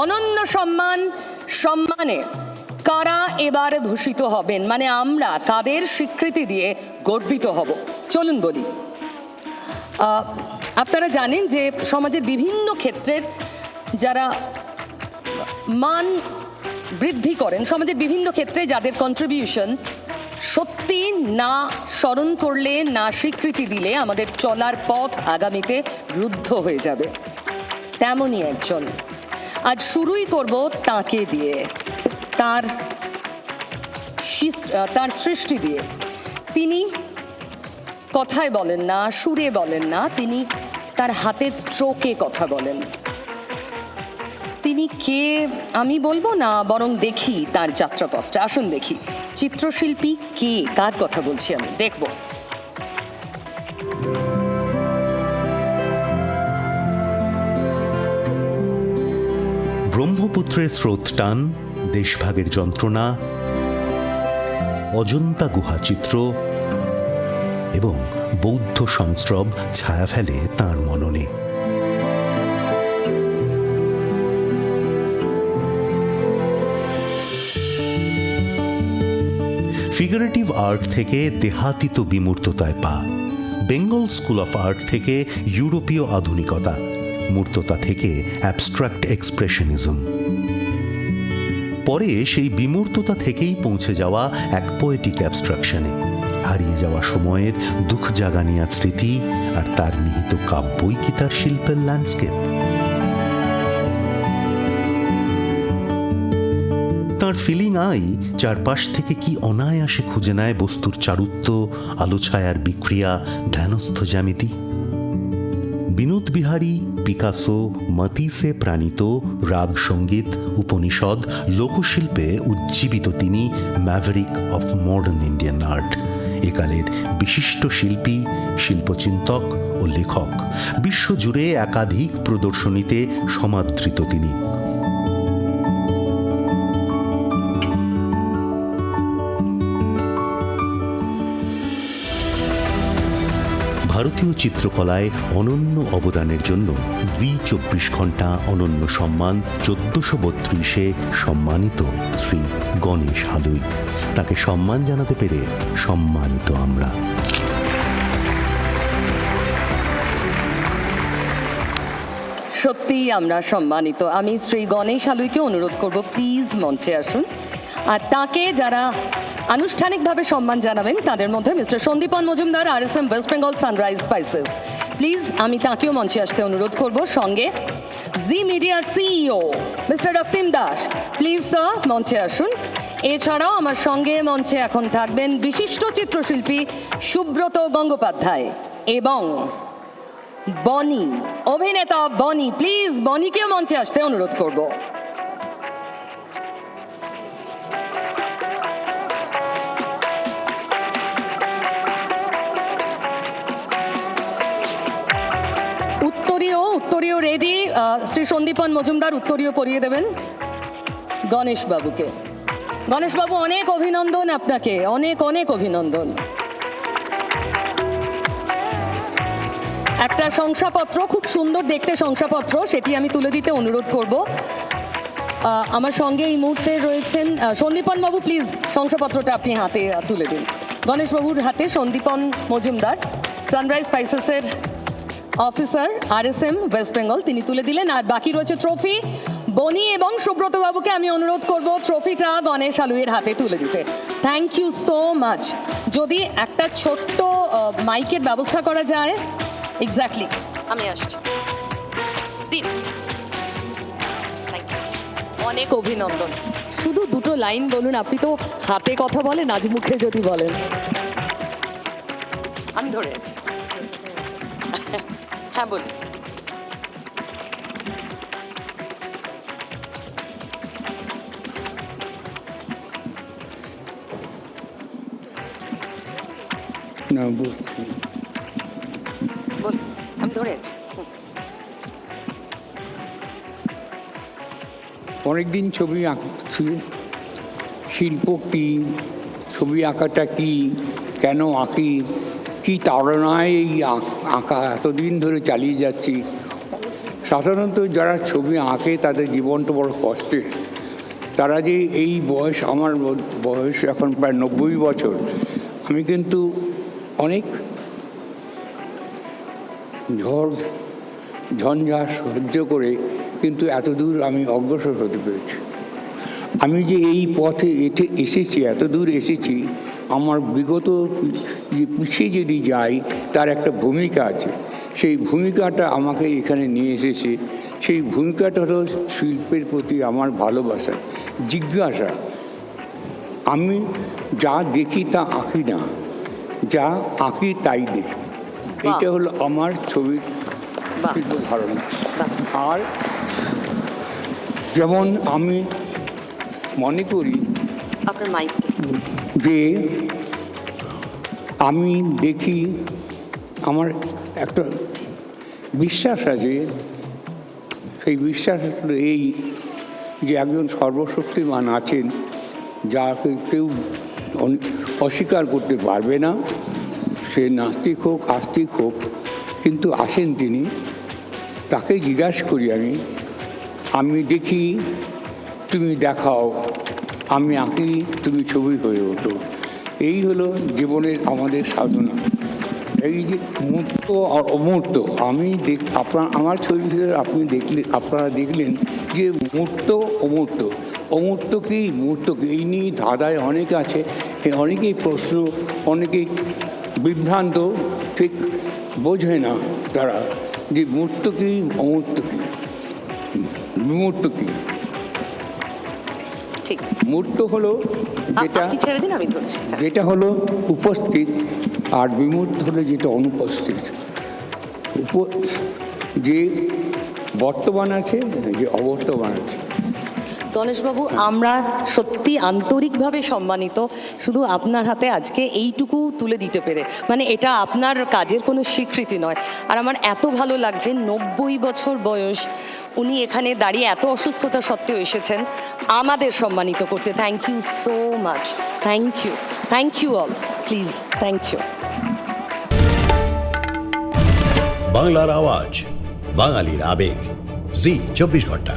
অনন্য সম্মানে কারা এবারে ভূষিত হবেন, মানে আমরা কাদের স্বীকৃতি দিয়ে গর্বিত হব, চলুন বলি। আপনারা জানেন যে সমাজের বিভিন্ন ক্ষেত্রের যারা মান বৃদ্ধি করেন, সমাজের বিভিন্ন ক্ষেত্রে যাদের কন্ট্রিবিউশন সত্যি না স্মরণ করলে, না স্বীকৃতি দিলে আমাদের চলার পথ আগামীতে রুদ্ধ হয়ে যাবে। তেমনই একজন, আজ শুরুই করব তাকে দিয়ে, তার সৃষ্টি দিয়ে। তিনি কথায় বলেন না, সুরে বলেন না, তিনি তার হাতের স্ট্রোকে কথা বলেন। তিনি কে আমি বলবো না, বরং দেখি তার যাত্রাপথটা। আসুন দেখি চিত্রশিল্পী কে, কার কথা বলছি আমি, দেখব। ব্রহ্মপুত্রের স্রোত টান, দেশভাগের যন্ত্রণা, অজন্তা গুহা চিত্র এবং বৌদ্ধ সংস্রব ছায়া ফেলে তাঁর মননে। ফিগারেটিভ আর্ট থেকে দেহাতীত বিমূর্ততায় পা, বেঙ্গল স্কুল অফ আর্ট থেকে ইউরোপীয় আধুনিকতা, মূর্ততা থেকে অ্যাবস্ট্রাক্ট এক্সপ্রেশনিজম, পরে সেই বিমূর্ততা থেকেই পৌঁছে যাওয়া এক পোয়েটিক অ্যাবস্ট্রাকশনে, হারিয়ে যাওয়া সময়ের দুঃখ জাগানিয়া স্মৃতি আর তার নিহিত কাব্যই কি তার শিল্পের ল্যান্ডস্কেপ। তাঁর ফিলিং আই চারপাশ থেকে কি অনায়াসে খুঁজে নেয় বস্তুর চারুত্ব, আলোছায়ার বিক্রিয়া, ধ্যানস্থ জ্যামিতি। বিনোদ বিহারী, পিকাসো, মাতিসে প্রাণিত রাগ সঙ্গীত, উপনিষদ, লোকশিল্পে উজ্জীবিত তিনি maverick of modern Indian art, একালের বিশিষ্ট শিল্পী, শিল্পচিন্তক ও লেখক। বিশ্বজুড়ে একাধিক প্রদর্শনীতে সমাদৃত তিনি। ভারতীয় চিত্রকলায় অনন্য অবদানের জন্য জি 24 ঘণ্টা অনন্য সম্মান 1432-এ সম্মানিত শ্রী গণেশ হালুই। তাকে সম্মান জানাতে পেরে সম্মানিত আমরা। সত্যিই আমরা সম্মানিত। আমি শ্রী গণেশ হালুইকে অনুরোধ করব প্লিজ মঞ্চে আসুন। আর তাকে যারা আনুষ্ঠানিকভাবে সম্মান জানাবেন তাদের মধ্যে mister Sandipan Majumdar, RSM West Bengal sunrise spices. Please আমি তাকেও মঞ্চে আসতে অনুরোধ করব। সঙ্গে জি মিডিয়ার CEO mister Raktim Das, please sir মঞ্চে আসুন। এছাড়াও আমার সঙ্গে মঞ্চে এখন থাকবেন বিশিষ্ট চিত্রশিল্পী সুব্রত গঙ্গোপাধ্যায় এবং বনি, অভিনেতা বনি। প্লিজ বনিকেও মঞ্চে আসতে অনুরোধ করব। উত্তরীয় রেডি। শ্রী সন্দীপন মজুমদার উত্তরীয় পরিয়ে দেবেন গণেশবাবুকে। গণেশবাবু অনেক অভিনন্দন আপনাকে, অনেক অনেক অভিনন্দন। একটা শংসাপত্র, খুব সুন্দর দেখতে শংসাপত্র, সেটি আমি তুলে দিতে অনুরোধ করব। আমার সঙ্গে এই মুহূর্তে রয়েছেন সন্দীপন বাবু, প্লিজ শংসাপত্রটা আপনি হাতে তুলে দিন। গণেশবাবুর হাতে সন্দীপন মজুমদার, সানরাইজ স্পাইসেসের অফিসার, RSM ওয়েস্ট বেঙ্গল, তিনি তুলে দিলেন। আর বাকি রয়েছে ট্রফি। বনি এবং সুব্রত বাবুকে আমি অনুরোধ করব ট্রফিটা গণেশ হালুইয়ের হাতে তুলে দিতে। Thank you so much. যদি একটা ছোট্ট মাইকের ব্যবস্থা করা যায়। এক্স্যাক্টলি, আমি আসছি। দিন। অনেক অভিনন্দন। শুধু দুটো লাইন বলুন, আপনি তো হাতে কথা বলেন, আজ মুখে যদি বলেন। আমি ধরে আছি। হ্যাঁ বলুন। না বলছি, আমি ধরে আছি। অনেকদিন ছবি আঁকছি। শিল্প কি, ছবি আঁকাটা কি, কেন আঁকি, কি তাড়নায় এই আঁকা এতদিন ধরে চালিয়ে যাচ্ছি, সাধারণত যারা ছবি আঁকে তাদের জীবনটা বড় কষ্টের। তারা যে এই বয়স, আমার বয়স এখন প্রায় 90 বছর, আমি কিন্তু অনেক ঝড় ঝঞ্ঝা সহ্য করে কিন্তু এতদূর আমি অগ্রসর হতে পেরেছি। আমি যে এই পথে এসেছি, এত দূর এসেছি, আমার বিগত যে পিছিয়ে যদি যাই তার একটা ভূমিকা আছে। সেই ভূমিকাটা আমাকে এখানে নিয়ে এসেছে। সেই ভূমিকাটা হলো শিল্পের প্রতি আমার ভালোবাসা, জিজ্ঞাসা। আমি যা দেখি তা আঁকি না, যা আঁকি তাই দেখি। এটা হলো আমার ছবির বাহ। ধারণা। বাহ। আর যেমন আমি মনে করি আপনার মাইক যে আমি দেখি, আমার একটা বিশ্বাস আছে, সেই বিশ্বাস হলো এই যে একজন সর্বশক্তিমান আছেন যাকে কেউ অস্বীকার করতে পারবে না। সে নাস্তিক হোক আস্তিক হোক, কিন্তু আছেন তিনি। তাকে জিজ্ঞাসা করি আমি দেখি, তুমি দেখাও, আমি আঁকি, তুমি ছবি হয়ে ওঠো। এই হলো জীবনের আমাদের সাধনা। এই যে মূর্ত আর অমূর্ত, আমার ছবির ভিতরে আপনারা দেখলেন যে মূর্ত অমূর্ত। অমূর্ত কি মূর্ত কি, এই নিয়ে ধাঁধায় অনেক আছে, অনেকেই প্রশ্ন, অনেকেই বিভ্রান্ত, ঠিক বোঝে না তারা যে মূর্ত কি অমূর্ত কি, বিমূর্ত কি। ঠিক, মূর্ত হলো যেটা, আপনি ছেড়ে দিন, আমি ধরছি। যেটা হলো উপস্থিত, আর বিমূর্ত হলো যেটা অনুপস্থিত। যে বর্তমান আছে, যে অবর্তমান আছে। গণেশবাবু, আমরা সত্যি আন্তরিকভাবে সম্মানিত শুধু আপনার হাতে আজকে এইটুকু তুলে দিতে পেরে। মানে এটা আপনার কাজের কোনো স্বীকৃতি নয়। আর আমার এত ভালো লাগছে, 90 বছর বয়স, উনি এখানে দাঁড়িয়ে এত অসুস্থতা সত্ত্বেও এসেছেন আমাদের সম্মানিত করতে। Thank you so much. Thank you all. Please, thank you. বাংলার আওয়াজ, বাঙালির আবেগ, জি 24 ঘন্টা।